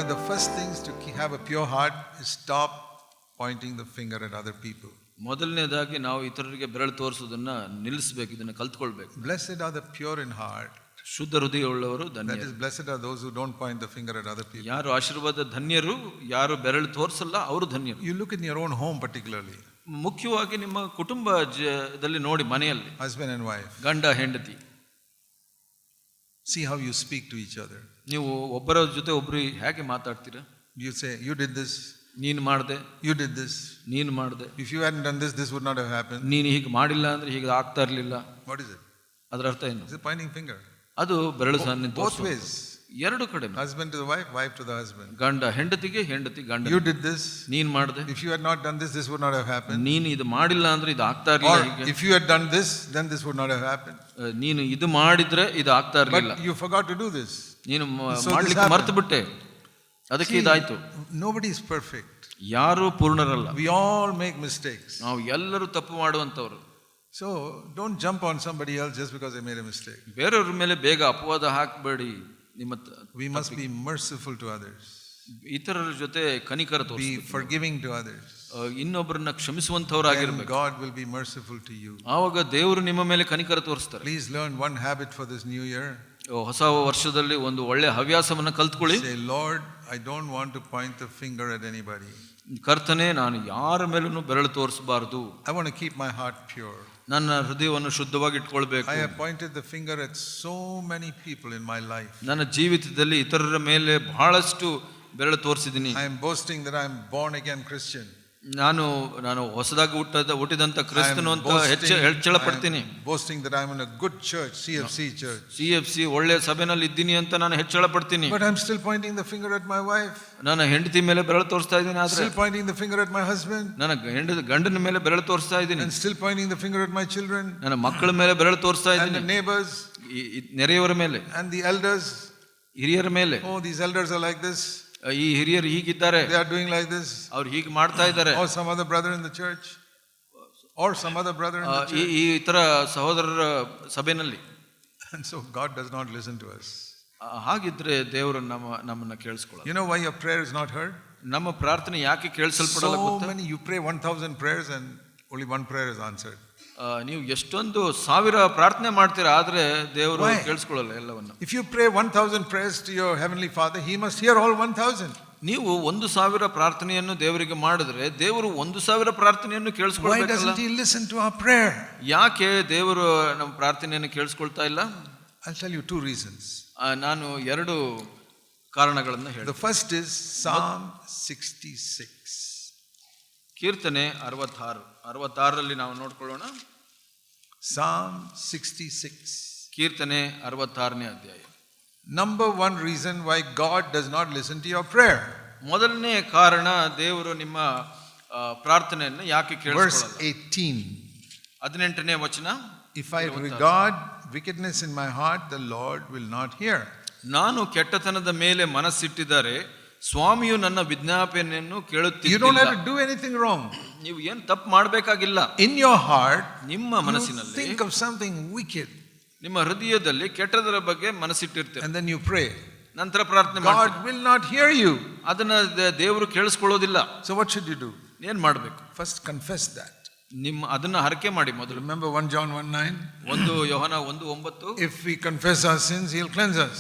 of the first things to have a pure heart is stop pointing the finger at other people. ಮೊದಲನೇದಾಗಿ ನಾವು ಇತರರಿಗೆ ಬೆರಳು ತೋರಿಸೋದನ್ನ ನಿಲ್ಲಿಸಬೇಕು, ಇದನ್ನ ಕಲ್ತ್ಕೊಳ್ಬೇಕು. Blessed are the pure in heart. ಶುದ್ಧ ಹೃದಯವುಳ್ಳವರು ಧನ್ಯರು. That is, blessed are those who don't point the finger at other people. ಯಾರು ಆಶೀರ್ವಾದ ಧನ್ಯರು, ಯಾರು ಬೆರಳು ತೋರಿಸಲ್ಲ ಅವರು ಧನ್ಯರು. You look in your own home particularly. ಮುಖ್ಯವಾಗಿ ನಿಮ್ಮ ಕುಟುಂಬದಲ್ಲಿ ನೋಡಿ, ಮನೆಯಲ್ಲಿ husband and wife, ಗಂಡ ಹೆಂಡತಿ, see how you speak to each other. ನೀವು ಒಬ್ಬರ ಜೊತೆ ಒಬ್ರು ಹೇಗೆ ಮಾತಾಡ್ತೀರಾ? You say, you did this, ನೀನು ಮಾಡಿದೆ, you did this, ನೀನು ಮಾಡಿದೆ, if you hadn't done this, this would not have happened. ನೀನು ಹೀಗೆ ಮಾಡಿಲ್ಲ ಅಂದ್ರೆ ಹೀಗೆ ಆಗ್ತಾ ಇರಲಿಲ್ಲ. What is it? ಅದರ ಅರ್ಥ ಏನು? It's a pointing finger. ಅದು ಬೆರಳು ಸಹ both ways. ಎರಡು ಕಡೆ, husband to the wife, wife to the husband. ಗಂಡ ಹೆಂಡತಿಗೆ, ಹೆಂಡತಿ ಗಂಡ. You did this, ನೀನು ಮಾಡಿದೆ, if you had not done this, this would not have happened. ನೀನು ಇದು ಮಾಡಿಲ್ಲ ಅಂದ್ರೆ ಇದು ಆಗ್ತಾ ಇರಲಿಲ್ಲ. Or if you had done this, then this would not have happened. ನೀನು ಇದು ಮಾಡಿದ್ರೆ ಇದು ಆಗ್ತಾ ಇರಲಿಲ್ಲ. But you forgot to do this. ನೀನು ಮಾಡ್ಲಿಕ್ಕೆ ಮರ್ತು ಬಿಟ್ಟೆ, ಅದಕ್ಕೆ ಇದಾಯ್ತು. Nobody is perfect. ಯಾರು ಪೂರ್ಣರಲ್ಲ. We all make mistakes. ನಾವು ಎಲ್ಲರೂ ತಪ್ಪು ಮಾಡುವಂತವರು. So don't jump on somebody else just because they made a mistake. ಬೇರೆಯವ್ರ ಮೇಲೆ ಬೇಗ ಅಪವಾದ ಹಾಕಬೇಡಿ. We must be merciful to others. ಇತರರ ಜೊತೆ ಕನಿಕರ ತೋರಿಸಿ, be forgiving to others. ಇನ್ನೊಬ್ಬರನ್ನ ಕ್ಷಮಿಸುವಂತವರಾಗಿರಬೇಕು. God will be merciful to you. ಆವಾಗ ದೇವರು ನಿಮ್ಮ ಮೇಲೆ ಕನಿಕರ ತೋರಿಸ್ತಾರೆ. Please learn one habit for this new year. ಹೊಸ ವರ್ಷದಲ್ಲಿ ಒಂದು ಒಳ್ಳೆ ಹವ್ಯಾಸವನ್ನ ಕಲ್ತ್ಕೊಳ್ಳಿ. Say, Lord, I don't want to point the finger at anybody. ಕರ್ತನೇ, ನಾನು ಯಾರ ಮೇಲೂ ಬೆರಳು ತೋರಿಸಬಾರದು. I want to keep my heart pure. ನನ್ನ ಹೃದಯವನ್ನು ಶುದ್ಧವಾಗಿ ಇಟ್ಕೊಳ್ಬೇಕು. I have pointed the finger at so many people in my life. ನನ್ನ ಜೀವಿತದಲ್ಲಿ ಇತರರ ಮೇಲೆ ಬಹಳಷ್ಟು ಬೆರಳು ತೋರಿಸಿದ್ದೀನಿ. I am boasting that I am born again Christian. ನಾನು ಹೊಸದಾಗಿ ಹುಟ್ಟಿದಂತ ಕ್ರಿಸ್ತನು ಅಂತ ಹೆಚ್ಚಳ ಪಡ್ತೀನಿ. Boasting that I am in a good church, CFC church. CFC ಒಳ್ಳೆ ಸಭೆನಲ್ಲಿ ಇದ್ದೀನಿ ಅಂತ ನಾನು ಹೆಚ್ಚಳ ಪಡ್ತೀನಿ. But I am still pointing the finger at my wife. ನನ್ನ ಹೆಂಡತಿ ಮೇಲೆ ಬೆರಳು ತೋರಿಸ್ತಾ ಇದ್ದೀನಿ. ಆದ್ರೆ still pointing the finger at my husband. ನನ್ನ ಗಂಡನ ಮೇಲೆ ಬೆರಳು ತೋರಿಸ್ತಾ ಇದ್ದೀನಿ. And still pointing the finger at my children. ನನ್ನ ಮಕ್ಕಳ ಮೇಲೆ ಬೆರಳು ತೋರಿಸ್ತಾ ಇದ್ದೀನಿ. And the neighbors, ನೆರೆಯವರ ಮೇಲೆ. and the elders, ಹಿರಿಯರ ಮೇಲೆ. Oh, these elders are like this. ಈ ಹಿರಿಯರು ಹೀಗಿದ್ದಾರೆ, they are doing like this, ಅವ್ರು ಹೀಗೆ ಮಾಡ್ತಾ ಇದ್ದಾರೆ. or some other brother in the church, or some other brother in the church. ಈ ಇತರ ಸಹೋದರರ ಸಭೆಯಲ್ಲಿ. And so God does not listen to us. ಹಾಗಿದ್ರೆ ದೇವರು ನಮ್ಮನ್ನ ಕೇಳಿಸ್ಕೊಳ್ಳಲ್ಲ. You know why your prayer is not heard? ನಮ್ಮ ಪ್ರಾರ್ಥನೆ ಯಾಕೆ ಕೇಳಿಸಲ್ಪಡಲ್ಲ ಗೊತ್ತಾ? So many, you pray 1000 prayers and only one prayer is answered. ನೀವು ಎಷ್ಟೊಂದು 1000 ಪ್ರಾರ್ಥನೆ ಮಾಡ್ತೀರಾ, ಆದ್ರೆ ದೇವರು ಕೇಳಿಸ್ಕೊಳ್ಳಲ್ಲ ಎಲ್ಲವನ್ನ. If you pray 1000 prayers to your heavenly Father, he must hear all 1000. ನೀವು 1000 ಪ್ರಾರ್ಥನೆಯನ್ನು ದೇವರಿಗೆ ಮಾಡಿದ್ರೆ ದೇವರು 1000 ಪ್ರಾರ್ಥನೆಯನ್ನು ಕೇಳಿಸ್ಕೊಳ್ಬೇಕಲ್ಲ. Why doesn't he listen to our prayer? ಯಾಕೆ ದೇವರು ನಮ್ಮ ಪ್ರಾರ್ಥನೆಯನ್ನು ಕೇಳಿಸ್ಕೊಳ್ತಾ ಇಲ್ಲ? I'll tell you two reasons. ನಾನು 2 ಕಾರಣಗಳನ್ನು ಹೇಳ್ತೀನಿ. The first is Psalm 66. ಕೀರ್ತನೆ 66ರಲ್ಲಿ ನಾವು ನೋಡ್ಕೊಳ್ಳೋಣ. Psalm 66. ಕೀರ್ತನೆ 66ನೇ ಅಧ್ಯಾಯ. Number one reason why God does not listen to your prayer. ಮೊದಲನೇ ಕಾರಣ ದೇವರು ನಿಮ್ಮ ಪ್ರಾರ್ಥನೆಯನ್ನು ಯಾಕೆ ಕೇಳಿಸಲ್ಲ. Verse 18. 18ನೇ ವಚನ. If I regard wickedness in my heart, the Lord will not hear. ನಾನು ಕೆಟ್ಟತನದ ಮೇಲೆ ಮನಸ್ಸಿಟ್ಟಿದ್ದಾರೆ, ಸ್ವಾಮಿಯು ನನ್ನ ವಿಜ್ಞಾಪನೆಯನ್ನು ಕೇಳುತ್ತಿಲ್ಲ. You don't have to do anything wrong. ನೀವು ಏನು ತಪ್ಪು ಮಾಡಬೇಕಾಗಿಲ್ಲ. In your heart, ನಿಮ್ಮ ಮನಸ್ಸಿನಲ್ಲಿ think of something wicked. ನಿಮ್ಮ ಹೃದಯದಲ್ಲಿ ಕೆಟ್ಟದರ ಬಗ್ಗೆ ಮನಸ್ಸಿಟ್ಟಿರ್ತೀರಿ. And then you pray. ನಂತರ ಪ್ರಾರ್ಥನೆ ಮಾಡ್ತೀರಿ. God will not hear you. ಅದನ್ನ ದೇವರು ಕೇಳಿಸ್ಕೊಳ್ಳೋದಿಲ್ಲ. So what should you do? ಏನ್ ಮಾಡಬೇಕು? First confess that. ಅದನ್ನ ಹರಕೆ ಮಾಡಿ ಮೊದಲು. Remember 1 John 1:9. 1 Yohana 1:9. If we confess our sins, he'll cleanse us.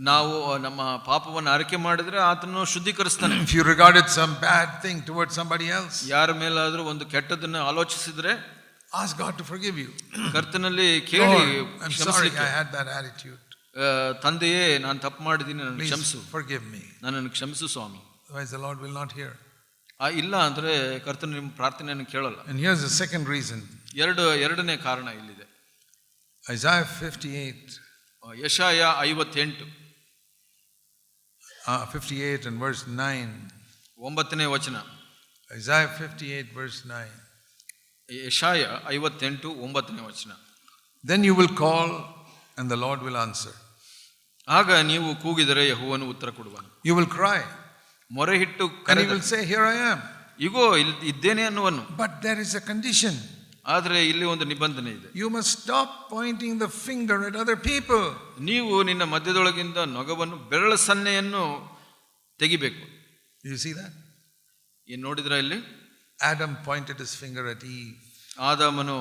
ನಾವು ನಮ್ಮ ಪಾಪವನ್ನು ಅರಿಕೆ ಮಾಡಿದ್ರೆ ಆತನು ಶುದ್ಧೀಕರಿಸ್ತಾನೆ. If you regarded some bad thing towards somebody else, ಯಾರ ಮೇಲಾದ್ರೂ ಒಂದು ಕೆಟ್ಟದನ್ನ ಆಲೋಚಿಸಿದ್ರೆ ask God to forgive you. ಕರ್ತನಲ್ಲಿ ಕೇಳಿ, I'm sorry I had that attitude. ತಂದೆಯೇ, ನಾನು ತಪ್ಪು ಮಾಡಿದ್ದೀನಿ, ನನ್ನ ಕ್ಷಮಿಸು, forgive me. ನನ್ನನ್ನು ಕ್ಷಮಿಸು ಸ್ವಾಮಿ. Otherwise the Lord will not hear. ಇಲ್ಲ ಅಂದ್ರೆ ಕರ್ತನು ನಿಮ್ಮ ಪ್ರಾರ್ಥನೆಯನ್ನು ಕೇಳಲ್ಲ. And here's the second reason. ಎರಡನೇ ಕಾರಣ ಇಲ್ಲಿದೆ. Isaiah 58. ಯೆಶಾಯ 58. 58 and verse 9. 9ನೇ ವಚನ. Isaiah 58 verse 9. ಯೆಶಾಯ 58 9ನೇ ವಚನ. Then you will call and the Lord will answer. ಆಗ ನೀವು ಕೂಗಿದರೆ ಯೆಹೋವನು ಉತ್ತರ ಕೊಡುವನು. You will cry. ಮೊರೆಯಿಟ್ಟು and he will say, here I am. ಇಗೋ ಇದ್ದೇನೆ ಅನ್ನುವನು. But there is a condition. ಆದರೆ ಇಲ್ಲಿ ಒಂದು ನಿಬಂಧನೆ ಇದೆ. You must stop pointing the finger at other people. ನೀವು ನಿನ್ನ ಮಧ್ಯದೊಳಗಿಂದ ನೊಗವನ್ನು, ಬೆರಳ ಸನ್ನೆಯನ್ನು ತೆಗಿಬೇಕು. You see that? ಏನ್ ನೋಡಿದ್ರ ಇಲ್ಲಿ? Adam pointed his finger at Eve. ಆದಾಮನು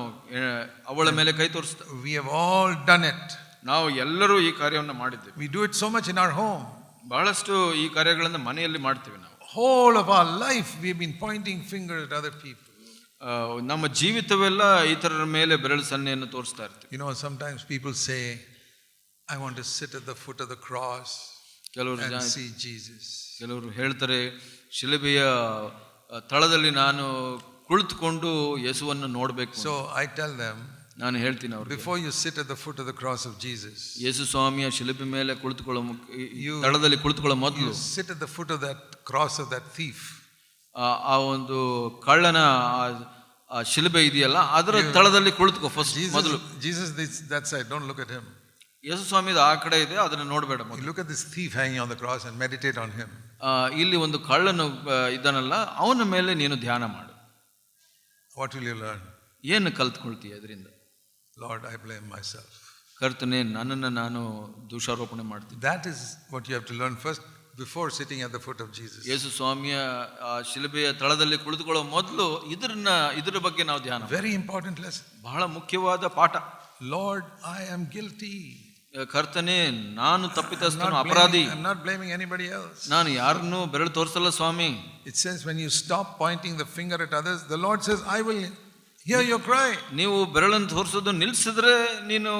ಅವಳ ಮೇಲೆ ಕೈ ತೋರಿಸಿದ. We have all done it. ನಾವು ಎಲ್ಲರೂ ಈ ಕಾರ್ಯವನ್ನು ಮಾಡಿದ್ದೇವೆ. We do it so much in our home. ಬಹಳಷ್ಟು ಈ ಕಾರ್ಯಗಳನ್ನು ಮನೆಯಲ್ಲಿ ಮಾಡ್ತೇವೆ ನಾವು. Whole of our life we have been pointing finger at other people. ನಮ್ಮ ಜೀವಿತವೆಲ್ಲ ಇತರರ ಮೇಲೆ ಬೆರಳು ಸನ್ನೆಯನ್ನು ತೋರಿಸ್ತಾ ಇರ್ತೀವಿ. You know, sometimes people say, I want to sit at the foot of the cross and see Jesus. ಕೆಲವರು ಹೇಳ್ತಾರೆ, ಶಿಲುಬೆಯ ತಳದಲ್ಲಿ ನಾನು ಕುಳಿತುಕೊಂಡು ಯೇಸುವನ್ನು ನೋಡಬೇಕು. So I tell them, ನಾನು ಹೇಳ್ತೀನಿ ಅವ್ರಿಗೆ, before you sit at the foot of the cross of Jesus, ಯೇಸು ಸ್ವಾಮಿಯ ಶಿಲುಬೆ ಮೇಲೆ ಕುಳಿತುಕೊಳ್ಳೋ ತಳದಲ್ಲಿ ಕುಳಿತುಕೊಳ್ಳೋ ಮೊದಲು you sit at the foot of that cross of that thief. ಆ ಒಂದು ಕಳ್ಳನ ಆ ಶಿಲುಬೆ ಇದೆಯಲ್ಲ ಅದರ ತಳದಲ್ಲಿ ಕುಳಿತುಕೋ ಫಸ್ಟ್ ಮೊದಲು. Jesus that side, don't look at him. ಯೇಸು ಸ್ವಾಮಿದ ಆ ಕಡೆ ಇದೆ, ಅದನ್ನ ನೋಡಬೇಡ. You look at this thief hanging on the cross and meditate on him. ಇಲ್ಲಿ ಒಂದು ಕಳ್ಳನು ಇದ್ದಾನಲ್ಲ, ಅವನ ಮೇಲೆ ನೀನು ಧ್ಯಾನ ಮಾಡು. What will you learn? ಏನು ಕಲ್ತ್ಕೊಳ್ತೀಯ ಅದರಿಂದ? Lord, I blame myself. ಕರ್ತನೇ, ನನ್ನನ್ನು ನಾನು ದೋಷಾರೋಪಣೆ ಮಾಡ್ತೀನಿ. That is what you have to learn first before sitting at the foot of Jesus. ಯೇಸು ಸ್ವಾಮಿಯ ಶಿಲುಬೆಯ ತಳದಲ್ಲಿ ಕುಳಿತುಕೊಳ್ಳೋ ಮೊದಲು ಇದರ ಬಗ್ಗೆ ನಾವು ಧ್ಯಾನ. Very important lesson. ಬಹಳ ಮುಖ್ಯವಾದ ಪಾಠ. Lord, I am guilty. ಕರ್ತನೇ, ನಾನು ತಪ್ಪಿತಸ್ಥನು, ಅಪರಾಧಿ. I'm not blaming anybody else. ನಾನು ಯಾರನ್ನೂ ಬೆರಳು ತೋರಿಸಲ್ಲ ಸ್ವಾಮಿ. It says when you stop pointing the finger at others, the Lord says, I will hear your cry. ನೀವು ಬೆರಳನ್ನು ತೋರಿಸೋದು ನಿಲ್ಲಿಸಿದ್ರೆ, ನೀನು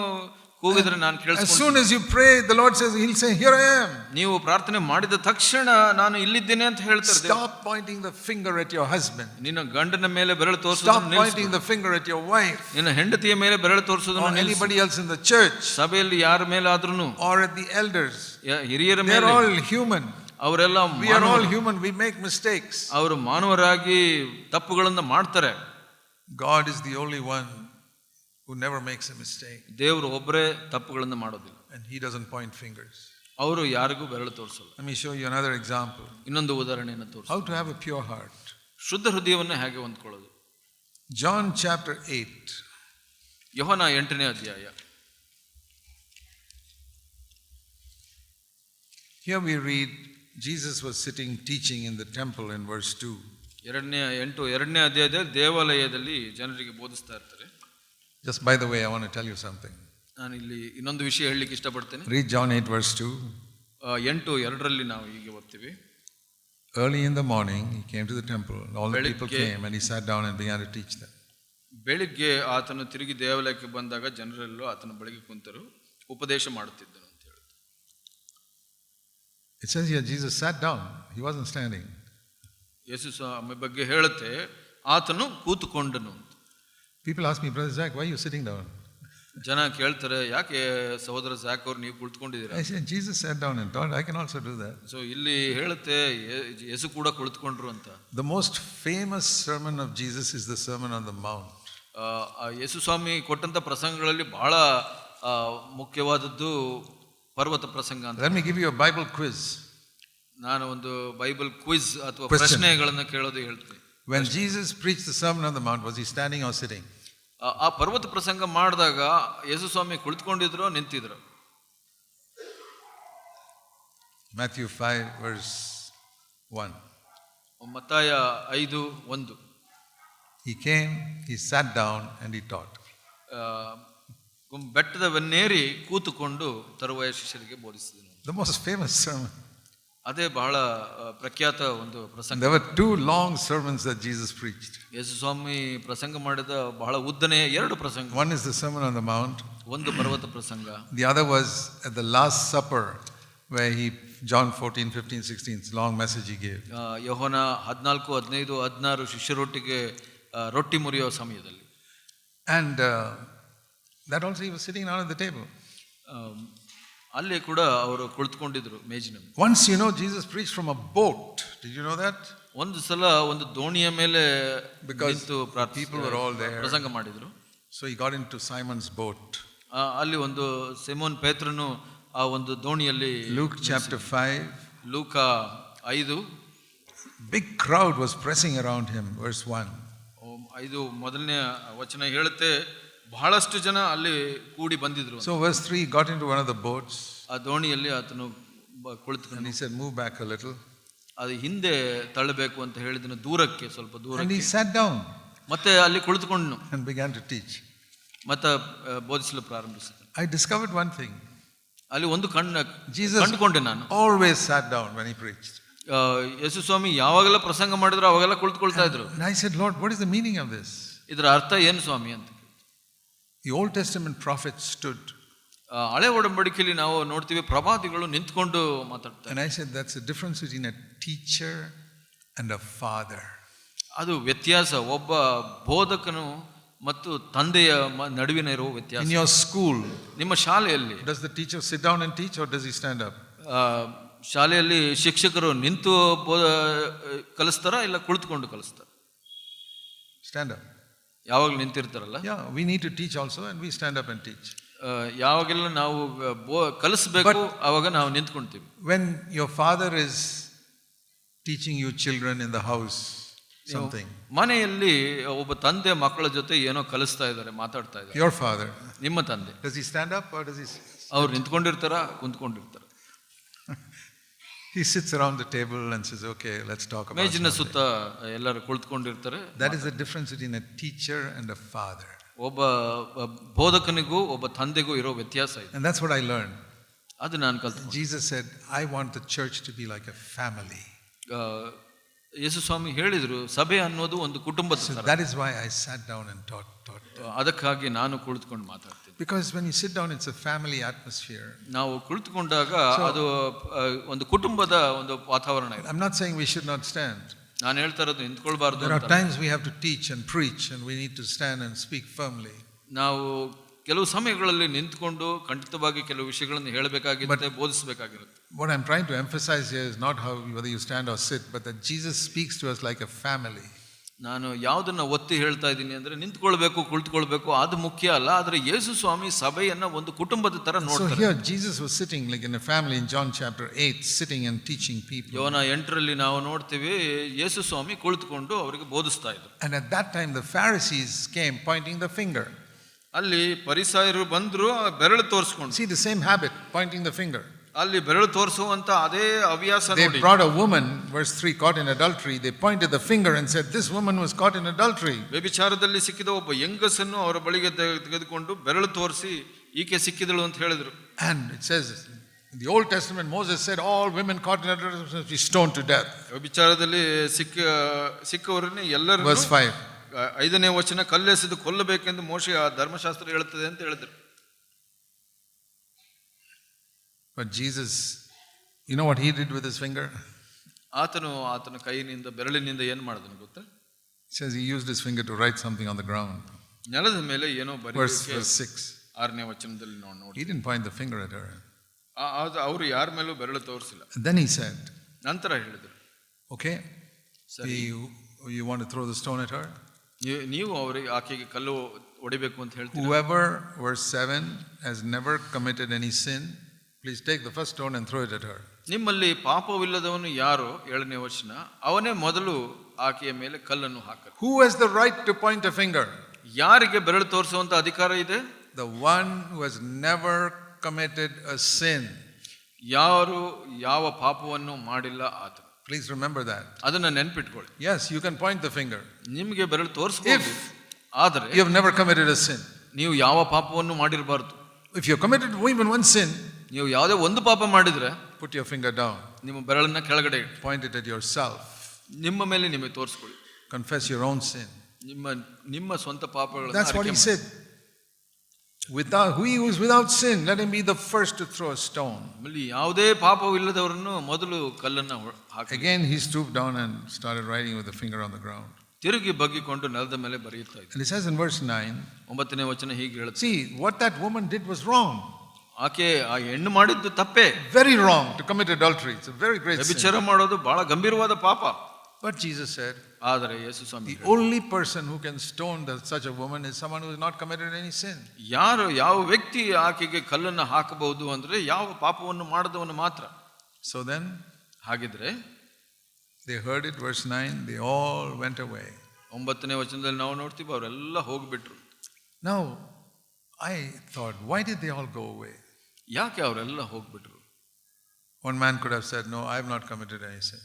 ಕೂಗಿದ್ರೆ ನಾನು ಕೇಳಿಸ್ತೀನಿ. As soon as you pray, the Lord says, He'll say, here I am. ನೀವು ಪ್ರಾರ್ಥನೆ ಮಾಡಿದ ತಕ್ಷಣ ನಾನು ಇಲ್ಲಿದ್ದೇನೆ ಅಂತ ಹೇಳ್ತಾರೆ. Stop pointing the finger at your husband. ನಿನ್ನ ಗಂಡನ ಮೇಲೆ ಬೆರಳು ತೋರಿಸೋದು ನಿಲ್ಲಿಸು. Stop pointing the finger at your wife. ನಿನ್ನ ಹೆಂಡತಿಯ ಮೇಲೆ ಬೆರಳು ತೋರಿಸೋದನ್ನು ನಿಲ್ಲಿಸು. Anybody else in the church. ಸಭೆಯಲ್ಲಿ ಯಾರ ಮೇಲೆ ಆದ್ರೂನು. Or at the elders. ಹಿರಿಯರ ಮೇಲೆ. They're all human. ಅವರೆಲ್ಲ We are all human. We make mistakes. ಅವರು ಮಾನವರಾಗಿ ತಪ್ಪುಗಳನ್ನು ಮಾಡ್ತಾರೆ. God is the only one who never makes a mistake. ದೇವರು ಒಬ್ಬರೇ ತಪ್ಪುಗಳನ್ನು ಮಾಡೋದಿಲ್ಲ. And He doesn't point fingers. ಅವರು ಯಾರಿಗೂ ಬೆರಳು ತೋರಿಸಲ್ಲ. Let me show you another example. ಇನ್ನೊಂದು ಉದಾಹರಣೆಯನ್ನು ತೋರಿಸಿ. How to have a pure heart. ಶುದ್ಧ ಹೃದಯವನ್ನು ಹೇಗೆ ಹೊಂದ್ಕೊಳ್ಳೋದು? John chapter 8. ಯೋಹನ 8ನೇ ಅಧ್ಯಾಯ. Here we read Jesus was sitting teaching in the temple in verse 2. 2ನೇ ಅಧ್ಯಾಯದಲ್ಲಿ ದೇವಾಲಯದಲ್ಲಿ ಜನರಿಗೆ ಬೋಧಿಸ್ತಾ ಇರ್ತಾರೆ. Just by the way, I want to tell you something. ನಾನು ಇಲ್ಲಿ ಇನ್ನೊಂದು ವಿಷಯ ಹೇಳಲಿಕ್ಕೆ ಇಷ್ಟಪಡ್ತೇನೆ. Read John 8 verse 2. 8:2 ನಾವು ಹೀಗೆ ಓದ್ತೀವಿ. Early in the morning he came to the temple. All the people came and he sat down and began to teach them. ಬೆಳಿಗ್ಗೆ ಆತನು ತಿರುಗಿ ದೇವಾಲಯಕ್ಕೆ ಬಂದಾಗ ಜನರೆಲ್ಲರೂ ಆತನ ಬಳಿಗೆ ಕುಂತರು, ಉಪದೇಶ ಮಾಡುತ್ತಿದ್ದನು ಅಂತ ಹೇಳುತ್ತೆ. It says here Jesus sat down. He wasn't standing. ಯೇಸು ಸ್ವಾಮಿ ಬಗ್ಗೆ ಹೇಳುತ್ತೆ, ಆತನು ಕೂತುಕೊಂಡನು. People ask me, Brother Zach, why are you sitting down? ಜನ ಕೇಳ್ತಾರೆ, ಯಾಕೆ ಸಹೋದರ ಝಾಕ್ ಅವ್ರು ನೀವು ಕುಳಿತುಕೊಂಡಿದ್ದೀರಾ? I said Jesus sat down and taught. I can also do that. So ಇಲ್ಲಿ ಹೇಳುತ್ತೆ ಯೇಸು ಕೂಡ ಕುಳಿತುಕೊಂಡ್ರು ಅಂತ. The most famous sermon of Jesus is the Sermon on the Mount. ಯೇಸು ಸ್ವಾಮಿ ಕೊಟ್ಟಂತ ಪ್ರಸಂಗಗಳಲ್ಲಿ ಬಹಳ ಮುಖ್ಯವಾದದ್ದು ಪರ್ವತ ಪ್ರಸಂಗ ಅಂತ. Let me give you a Bible quiz. ನಾನು ಒಂದು ಬೈಬಲ್ ಕ್ವಿಜ್ ಅಥವಾ ಪ್ರಶ್ನೆಗಳನ್ನು ಕೇಳೋದು ಹೇಳ್ತೀನಿ. When Jesus preached the Sermon on the Mount, was he standing or sitting? ಆ ಪರ್ವತ ಪ್ರಸಂಗ ಮಾಡಿದಾಗ ಯೇಸು ಸ್ವಾಮಿ ಕುಳಿತುಕೊಂಡಿದ್ರು, ನಿಂತಿದ್ರು? Matthew 5 verse 1. ಮತ್ತಾಯ 5:1. He came, he sat down and he taught. ಬೆಟ್ಟದವನ್ನೇರಿ ಕೂತುಕೊಂಡು ತರುವಾಯ ಶಿಷ್ಯರಿಗೆ ಬೋಧಿಸಿದನು. The most famous sermon. ಅದೇ ಬಹಳ ಪ್ರಖ್ಯಾತ ಒಂದು ಪ್ರಸಂಗ. There were 2 long sermons that Jesus preached. ಯೇಸು ಸ್ವಾಮಿ ಪ್ರಸಂಗ ಮಾಡಿದ ಬಹಳ ಉದ್ದನೆಯ 2 ಪ್ರಸಂಗ. One is the Sermon on the Mount. ಒಂದು ಪರ್ವತ ಪ್ರಸಂಗ. The other was at the Last Supper where John 14, 15, 16, long message he gave. ಯೋಹನ 14, 15, 16 ಶಿಷ್ಯರೊಟ್ಟಿಗೆ ರೊಟ್ಟಿ ಮುರಿಯೋ ಸಮಯದಲ್ಲಿ. And that also he was sitting down at the table. ಅಲ್ಲಿ ಕೂಡ ಅವರು ಕುಳಿತುಕೊಂಡಿದ್ರು ಮೇಜಿನ. Once Jesus preached from a boat. Did you know that? ಒಂದು ಸಲ ಒಂದು ದೋಣಿಯ ಮೇಲೆ ನಿಂತು people were all there. ಪ್ರಸಂಗ ಮಾಡಿದ್ರು. So he got into Simon's boat. ಅಲ್ಲಿ ಒಂದು ಸಿಮೋನ್ ಪೇತ್ರನು ಆ ಒಂದು ದೋಣಿಯಲ್ಲಿ. Luke chapter 5. ಲೂಕ 5. Big crowd was pressing around him. Verse 1. 5 ಮೊದಲನೇ ವಚನ ಹೇಳುತ್ತೆ, ಬಹಳಷ್ಟು ಜನ ಅಲ್ಲಿ ಕೂಡಿ ಬಂದಿದ್ರು. So verse 3, he got into one of the boats. ಆ ದೋಣಿಯಲ್ಲಿ ಆತನು ಕುಳಿತುಕೊಂಡು and he said, move back a little. ಅದು ಹಿಂದೆ ತಳ್ಳಬೇಕು ಅಂತ ಹೇಳಿದನು, ದೂರಕ್ಕೆ, ಸ್ವಲ್ಪ And he ದೂರಕ್ಕೆ. sat down ಮತ್ತೆ ಅಲ್ಲಿ ಕುಳಿತುಕೊಂಡು and began to teach. ಮತ್ತೆ ಬೋಧಿಸಲು ಪ್ರಾರಂಭಿಸಿದ. I discovered one thing. ಅಲ್ಲಿ ಒಂದು Jesus ಕಂಡುಕೊಂಡೆ ನಾನು. always sat down when he preached. ಯೇಸು ಸ್ವಾಮಿ ಯಾವಾಗೆಲ್ಲ ಪ್ರಸಂಗ ಮಾಡಿದ್ರು ಅವಾಗೆಲ್ಲ ಕುಳಿತುಕೊಳ್ತಾ ಇದ್ರು. And I said, Lord, what is the meaning of this? ಇದರ ಅರ್ಥ ಏನು ಸ್ವಾಮಿ ಅಂತ. The Old Testament prophets stood. ಹಳೆ ಒಡಂಬಡಿಕೆಯಲ್ಲಿ ನಾವು ನೋಡ್ತೀವಿ ಪ್ರವಾದಿಗಳು ನಿಂತ್ಕೊಂಡು ಮಾತಾಡ್ತಾರೆ. And I said, that's the difference between a teacher and a father. ಅದು ವ್ಯತ್ಯಾಸ, ಒಬ್ಬ ಬೋಧಕನು ಮತ್ತು ತಂದೆಯ ನಡುವಿನ ಇರುವ ವ್ಯತ್ಯಾಸ. In your school, ನಿಮ್ಮ ಶಾಲೆಯಲ್ಲಿ does the teacher sit down and teach or does he stand up? ಶಾಲೆಯಲ್ಲಿ ಶಿಕ್ಷಕರು ನಿಂತು ಕಲಿಸ್ತಾರ ಇಲ್ಲ ಕುಳಿತುಕೊಂಡು ಕಲಿಸ್ತಾರ? Stand up. ಯಾವಾಗಲೂ ನಿಂತಿರ್ತಾರಲ್ಲ. Yeah, we need to teach also and we stand up and teach. ಯಾವಾಗೆಲ್ಲ ನಾವು ಕಲಿಸ್ಬೇಕು ಅವಾಗ ನಾವು ನಿಂತ್ಕೊಳ್ತೀವಿ. When your father is teaching you children in the house something, ಮನೆಯಲ್ಲಿ ಒಬ್ಬ ತಂದೆ ಮಕ್ಕಳ ಜೊತೆ ಏನೋ ಕಲಿಸ್ತಾ ಇದ್ದಾರೆ, ಮಾತಾಡ್ತಾ ಇದ್ದಾರೆ. your father, ನಿಮ್ಮ ತಂದೆ, does he stand up or does he ಅವ್ರು ನಿಂತ್ಕೊಂಡಿರ್ತಾರ, ಕುಂತ್ಕೊಂಡಿರ್ತಾರ? He sits around the table and says, okay, let's talk about ಮೇಜಿನ something. ಸುತ್ತ ಎಲ್ಲರೂ ಕುಳಿತುಕೊಂಡಿರ್ತಾರೆ. That is the difference between a teacher and a father. ಒಬ್ಬ ಬೋಧಕನಿಗೂ ಒಬ್ಬ ತಂದೆಗೂ ಇರೋ ವ್ಯತ್ಯಾಸ ಇದೆ. And that's what I learned. ಅದು ನಾನು ಕಲಿತೆ. Jesus said, I want the church to be like a family. ಯೇಸು ಸ್ವಾಮಿ ಹೇಳಿದ್ರು, ಸಭೆ ಅನ್ನೋದು ಒಂದು ಕುಟುಂಬದ So ತರ. that is why I sat down and taught. ಅದಕ್ಕಾಗಿ ನಾನು ಕುಳಿತುಕೊಂಡು ಮಾತಾಡ್ತೀನಿ. Because when you sit down, it's a family atmosphere. ನಾವು ಕುಳಿತುಕೊಂಡಾಗ ಅದು ಒಂದು ಕುಟುಂಬದ ಒಂದು ವಾತಾವರಣ ಇದೆ. I'm not saying we should not stand. ನಾನು ಹೇಳ್ತಾ ಇರೋದು ನಿಂತ್ಕೊಳ್ಬಾರ್ದು. There are times we have to teach and preach and we need to stand and speak firmly. ನಾವು ಕೆಲವು ಸಮಯಗಳಲ್ಲಿ ನಿಂತ್ಕೊಂಡು ಖಂಡಿತವಾಗಿ ಕೆಲವು ವಿಷಯಗಳನ್ನು ಹೇಳಬೇಕಾಗಿರುತ್ತೆ, ಬೋಧಿಸಬೇಕಾಗಿರುತ್ತೆ. What I'm trying to emphasize here is not how whether you stand or sit, but that Jesus speaks to us like a family. ನಾನು ಯಾವುದನ್ನ ಒತ್ತಿ ಹೇಳ್ತಾ ಇದ್ದೀನಿ ಅಂದ್ರೆ, ನಿಂತ್ಕೊಳ್ಬೇಕು, ಕುಳಿತುಕೊಳ್ಬೇಕು, ಅದು ಮುಖ್ಯ ಅಲ್ಲ. ಆದ್ರೆ ಯೇಸು ಸ್ವಾಮಿ ಸಭೆಯನ್ನ ಒಂದು ಕುಟುಂಬದ ತರ So ನೋಡ್ತಾರೆ. here Jesus was sitting like in a family in John chapter 8, sitting and teaching people. ಯೋನ 8ರಲ್ಲಿ ನಾವು ನೋಡ್ತೀವಿ, ಯೇಸು ಸ್ವಾಮಿ ಕುಳಿತುಕೊಂಡು ಅವರಿಗೆ ಬೋಧಿಸ್ತಾ ಇದ್ರು. And at that time the Pharisees came pointing the finger. ಅಲ್ಲಿ ಪರಿಸಾಯರು ಬಂದ್ರು, ಬೆರಳು ತೋರಿಸ್ಕೊಂಡು. See the same habit, pointing the finger. ಅಲ್ಲಿ ಬೆರಳು ತೋರಿಸುವಂತ ಅದೇ ಹವ್ಯಾಸ They ನೋಡಿ. brought a woman, verse 3, caught in adultery. They pointed the finger and said, this woman was caught in adultery. ವ್ಯಭಿಚಾರದಲ್ಲಿ ಸಿಕ್ಕಿದ ಒಬ್ಬ ಹೆಂಗಸನ್ನು ಅವರ ಬಳಿಗೆ ತೆಗೆದುಕೊಂಡು ಬೆರಳು ತೋರಿಸಿ ಈಕೆ ಸಿಕ್ಕಿದಳು ಅಂತ ಹೇಳಿದ್ರು. And it says in the Old Testament Moses said all women caught in adultery must be stoned to death. ವ್ಯಭಿಚಾರದಲ್ಲಿ ಸಿಕ್ಕವರನ್ನ ಎಲ್ಲರೂ, Verse 5. 5ನೇ ವಚನ, ಕಲ್ಲೆಸೆದು ಕೊಲ್ಲಬೇಕೆಂದು ಮೋಶೆ ಧರ್ಮಶಾಸ್ತ್ರ ಹೇಳುತ್ತದೆ ಅಂತ ಹೇಳಿದ್ರು. But Jesus, you know what he did with his finger? ಆತನ ಕೈನಿಂದ, ಬೆರಳಿನಿಂದ ಏನ್ ಮಾಡಿದನು ಗೊತ್ತಾ? It says he used his finger to write something on the ground. ನೆಲದ ಮೇಲೆ ಏನೋ Verse ಬರೆಯೋಕೆ. 6. 6ನೇ ವಚನದಲ್ಲಿ ನಾವು ನೋಡಿ, He didn't point the finger at her. ಅವರು ಯಾರ ಮೇಲೂ ಬೆರಳು ತೋರಿಸಿಲ್ಲ. And then he said, ನಂತರ ಹೇಳಿದ್ರು, okay, ಸರಿ, you want to throw the stone at her? ನೀವು ಅವರಿಗೆ, ಆಕೆಗೆ ಕಲ್ಲು ಹೊಡಿಬೇಕು ಅಂತ ಹೇಳ್ತೀರಾ? Whoever, verse 7, has never committed any sin, please take the first stone and throw it at her. ನಿಮ್ಮಲ್ಲಿ ಪಾಪವಿಲ್ಲದವನು ಯಾರೋ, 7ನೇ ವಚನ, ಅವನೇ ಮೊದಲು ಆಕೆಯ ಮೇಲೆ ಕಲ್ಲನ್ನು ಹಾಕಲಿ. Who has the right to point a finger? ಯಾರಿಗೆ ಬೆರಳು ತೋರಿಸುವಂತ ಅಧಿಕಾರ ಇದೆ? The one who has never committed a sin. ಯಾರು ಯಾವ ಪಾಪವನ್ನು ಮಾಡಿಲ್ಲ ಆತ. Please remember that. ಅದನ್ನ ನೆನ್ಪಿಟ್ಕೊಳ್ಳಿ. Yes, you can point the finger. ನಿಮಗೆ ಬೆರಳು ತೋರಿಸಬಹುದು, ಆದರೆ you have never committed a sin. ನೀವು ಯಾವ ಪಾಪವನ್ನು ಮಾಡಿರಬಾರದು. If you have committed even one sin, ನೀವು ಯಾವುದೇ ಒಂದು ಪಾಪ ಮಾಡಿದ್ರೆ put your finger down. ನಿಮ್ಮ ಬೆರಳನ್ನ ಕೆಳಗಡೆ ಇಡಿ. Point it at yourself. ನಿಮ್ಮ ಮೇಲೆ ನಿಮಗೆ ತೋರಿಸ್ಕೊಳ್ಳಿ. Confess your own sin. ನಿಮ್ಮ ಸ್ವಂತ ಪಾಪಗಳನ್ನು. That's what he said. He who is without sin, let him be the first to throw a stone. ಯಾವುದೇ ಪಾಪವಿಲ್ಲದವರನ್ನು ಮೊದಲು ಕಲ್ಲನ್ನು ಹಾಕಿ. Again he stooped down and started writing with the finger on the ground. ತಿರುಗಿ ಬಗ್ಗಿಕೊಂಡು ನೆಲದ ಮೇಲೆ ಬರೆಯುತ್ತಾ ಇದ್ದ. And it says in verse 9, 9ನೇ ವಚನ ಹೀಗೆ ಹೇಳುತ್ತೆ, see what that woman did was wrong. ಆಕೆ ಆ ಹೆಣ್ಣು ಮಾಡಿದ್ದು ತಪ್ಪೇ, very wrong to commit adultery. It's a very great sin. ವ್ಯಭಿಚಾರ ಮಾಡೋದು ಬಹಳ ಗಂಭೀರವಾದ ಪಾಪ. But Jesus said, ಆದರೆ ಯೇಸು ಸ್ವಾಮಿ, the only person who can stone such a woman is someone who has not committed any sin. ಯಾವ ವ್ಯಕ್ತಿ ಆಕೆಗೆ ಕಲ್ಲನ್ನು ಹಾಕಬಹುದು ಅಂದ್ರೆ ಯಾವ ಪಾಪವನ್ನು ಮಾಡದವನು ಮಾತ್ರ. So then, ಹಾಗಿದ್ರೆ they heard it, verse 9, they all went away. 9ನೇ ವಚನದಲ್ಲಿ ನಾವು ನೋಡ್ತೀವಿ, ಅವರೆಲ್ಲ ಹೋಗ್ಬಿಟ್ರು. Now I thought, why did they all go away? ಯಾಕೆ ಅವರೆಲ್ಲ ಹೋಗ್ಬಿಟ್ರು? One man could have said, no, I have not committed any sin.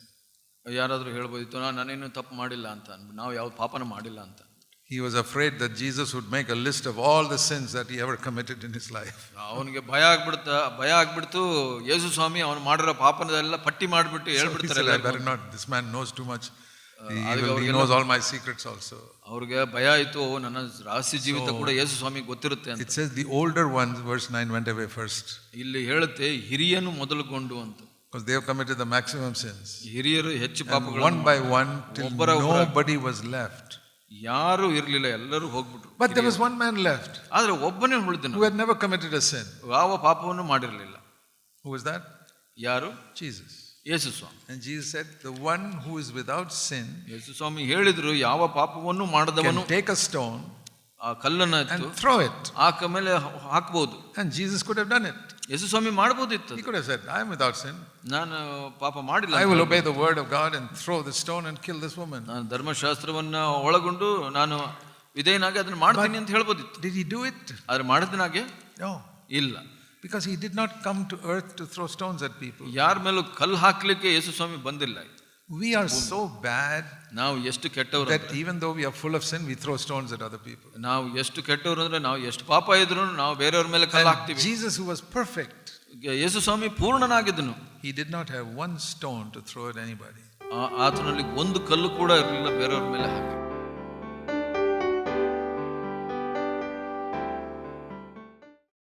ಯಾರಾದರೂ ಹೇಳ್ಬೋದಿತ್ತು ನಾನೇನು ತಪ್ಪು ಮಾಡಿಲ್ಲ ಅಂತ, ನಾವು ಯಾವ ಪಾಪನ ಮಾಡಿಲ್ಲ ಅಂತ. He was afraid that Jesus would make a list of all the sins that he ever committed in his life. ಅವನಿಗೆ ಭಯ ಆಗ್ಬಿಡ್ತು ಯೇಸು ಸ್ವಾಮಿ ಅವನು ಮಾಡಿರೋ ಪಾಪನದೆಲ್ಲ ಪಟ್ಟಿ ಮಾಡಿಬಿಟ್ಟು ಹೇಳ್ಬಿಡ್ತಾರೆ. This man knows too much. He knows all my secrets also. ಅವ್ರಿಗೆ ಭಯ ಆಯಿತು, ನನ್ನ ರಹಸ್ಯ ಜೀವಿತ ಕೂಡ ಯೇಸು ಸ್ವಾಮಿ ಗೊತ್ತಿರುತ್ತೆ ಅಂತ. It says the older ones, verse 9, went away first. ಇಲ್ಲಿ ಹೇಳುತ್ತೆ ಹಿರಿಯನು ಮೊದಲುಗೊಂಡು ಅಂತ. Because they have committed the maximum sins. ಹಿರಿಯರು ಹೆಚ್ಚು ಪಾಪಗಳು. One by one till nobody was left. ಯಾರು ಇರಲಿಲ್ಲ, ಎಲ್ಲರೂ ಹೋಗ್ಬಿಟ್ರು. But there was one man left. ಆದ್ರೆ ಒಬ್ಬನೇ ಉಳಿದನು, who had never committed a sin. ಯಾವ ಪಾಪವನ್ನು ಮಾಡಿರಲಿಲ್ಲ. Who was that? ಯಾರು? Jesus. Yesu Swami. And Jesus said, the one who is without sin, ಯೇಸು ಸ್ವಾಮಿ ಹೇಳಿದ್ರು, ಯಾವ ಪಾಪವನ್ನು ಮಾಡದವನು can take a stone ಆ ಕಲ್ಲನ್ನು and throw it. ಆಕ ಮೇಲೆ ಹಾಕಬಹುದು. And Jesus could have done it. ಯೇಸು ಸ್ವಾಮಿ ಮಾಡಬಹುದಿತ್ತು. He could have said, I am without sin. ನಾನು ಪಾಪ ಮಾಡಿಲ್ಲ. I will obey the word of God and throw the stone and kill this woman. ನಾನು ಧರ್ಮಶಾಸ್ತ್ರವನ್ನ ಒಳಗೊಂಡು ನಾನು ವಿಧೇಯನಾಗಿ ಅದನ್ನ ಮಾಡ್ತೀನಿ ಅಂತ ಹೇಳ್ಬೋದಿತ್ತು. Did he do it? ಆದ್ರೆ ಮಾಡಿದನಾಗೆ No. ಇಲ್ಲ. Because he did not come to earth to throw stones at people. ಯಾರ ಮೇಲೂ ಕಲ್ಲು ಹಾಕ್ಲಿಕ್ಕೆ ಯೇಸು ಸ್ವಾಮಿ ಬಂದಿಲ್ಲ. We are so bad ನಾವು ಎಷ್ಟು ಕೆಟ್ಟವರು that even though we are full of sin, we throw stones at other people. ನಾವು ಎಷ್ಟು ಕೆಟ್ಟವರು ಅಂದ್ರೆ ನಾವು ಎಷ್ಟು ಪಾಪ ಇದ್ರು ನಾವು ಬೇರೆಯವ್ರ ಮೇಲೆ ಕಲ್ಲು ಹಾಕ್ತೀವಿ. Jesus, who was perfect, Yesu Swami ಪೂರ್ಣನಾಗಿದ್ದನು, he did not have one stone to throw at anybody. ಆತನಲ್ಲಿ ಒಂದು ಕಲ್ಲು ಕೂಡ ಇರಲಿಲ್ಲ ಬೇರೆಯವ್ರ ಮೇಲೆ ಹಾಕಿ.